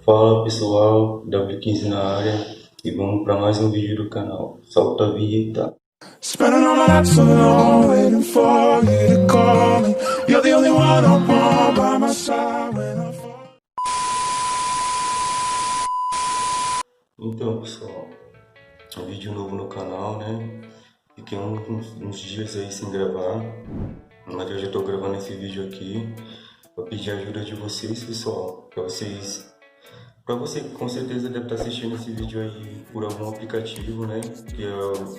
Fala pessoal, W15 na área e vamos para mais um vídeo do canal. Solta a vinheta. Spending all my nights alone, waiting for you to call me. You're the only one I want by my side when I fall. Então pessoal, um vídeo novo no canal, né? Fiquei uns dias aí sem gravar, mas eu já tô gravando esse vídeo aqui para pedir a ajuda de vocês, pessoal, para você com certeza deve estar assistindo esse vídeo aí por algum aplicativo, né? Que é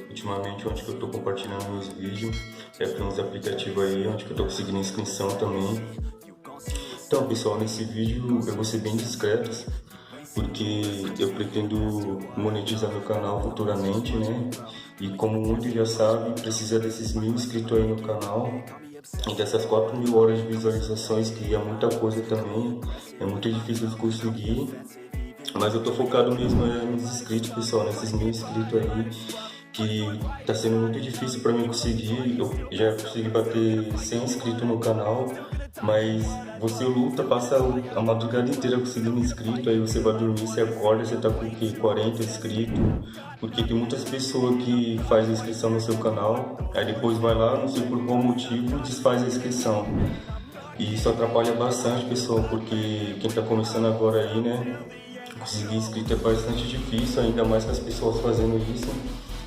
ultimamente onde que eu tô compartilhando meus vídeos. É por uns aplicativos aí onde que eu tô conseguindo inscrição também. Então pessoal, nesse vídeo eu vou ser bem discreto, porque eu pretendo monetizar meu canal futuramente, né? E como muitos já sabem, precisa desses 1000 inscritos aí no canal e dessas 4000 horas de visualizações, que é muita coisa também, é muito difícil de conseguir. Mas eu tô focado mesmo nos inscritos, pessoal, nesses 1000 inscritos aí, que tá sendo muito difícil para mim conseguir. Eu já consegui bater 100 inscritos no canal, mas você luta, passa a madrugada inteira conseguindo inscrito, aí você vai dormir, você acorda, você tá com o quê? 40 inscritos, porque tem muitas pessoas que fazem inscrição no seu canal, aí depois vai lá, não sei por qual motivo, desfaz a inscrição. E isso atrapalha bastante, pessoal, porque quem tá começando agora aí, né, conseguir inscrito é bastante difícil, ainda mais com as pessoas fazendo isso.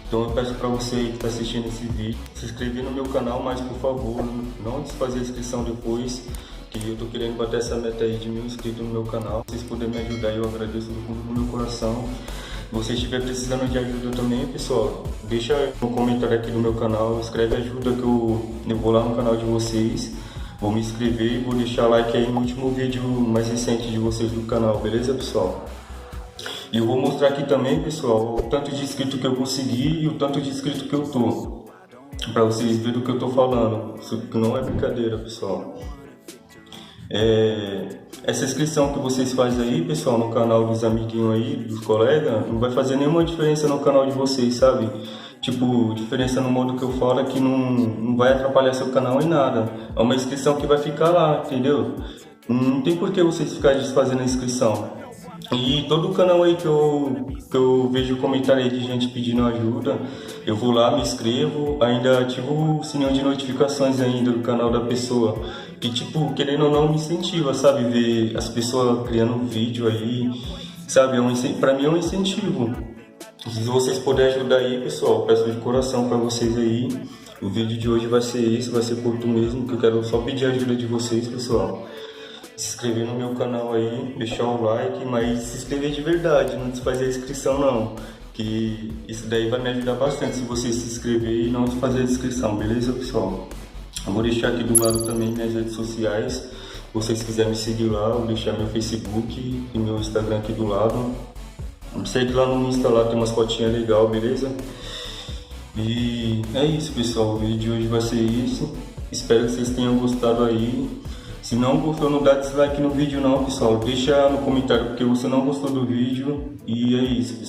Então eu peço para você que está assistindo esse vídeo, se inscrever no meu canal, mas por favor, não desfazer a inscrição depois, que eu tô querendo bater essa meta aí de 1000 inscritos no meu canal. Se vocês puderem me ajudar, eu agradeço do fundo do meu coração. Se você estiver precisando de ajuda também, pessoal, deixa no comentário aqui do meu canal, escreve ajuda que eu vou lá no canal de vocês, vou me inscrever e vou deixar like aí no último vídeo mais recente de vocês do canal, beleza pessoal? E eu vou mostrar aqui também, pessoal, o tanto de inscrito que eu consegui e o tanto de inscrito que eu tô, para vocês verem do que eu tô falando. Isso não é brincadeira, pessoal. Essa inscrição que vocês fazem aí, pessoal, no canal dos amiguinhos aí, dos colegas, não vai fazer nenhuma diferença no canal de vocês, sabe? Tipo, diferença no modo que eu falo é que não vai atrapalhar seu canal em nada. É uma inscrição que vai ficar lá, entendeu? Não tem por que vocês ficarem desfazendo a inscrição. E todo canal aí que eu vejo comentário aí de gente pedindo ajuda, eu vou lá, me inscrevo, ainda ativo o sininho de notificações ainda do canal da pessoa, que tipo, querendo ou não, me incentiva, sabe, ver as pessoas criando vídeo aí, sabe, pra mim é um incentivo. Se vocês puderem ajudar aí, pessoal, peço de coração pra vocês aí. O vídeo de hoje vai ser esse, vai ser curto mesmo, que eu quero só pedir a ajuda de vocês, pessoal. Se inscrever no meu canal aí, deixar o like, mas se inscrever de verdade, não desfazer a inscrição não, que isso daí vai me ajudar bastante se você se inscrever e não desfazer a inscrição, beleza pessoal? Eu vou deixar aqui do lado também minhas redes sociais, se vocês quiserem me seguir lá, eu vou deixar meu Facebook e meu Instagram aqui do lado. Segue lá no Insta, lá tem umas fotinhas legais, beleza? E é isso pessoal, o vídeo de hoje vai ser isso, espero que vocês tenham gostado aí. Se não gostou, não dá dislike no vídeo não, pessoal. Deixa no comentário porque você não gostou do vídeo. E é isso, pessoal.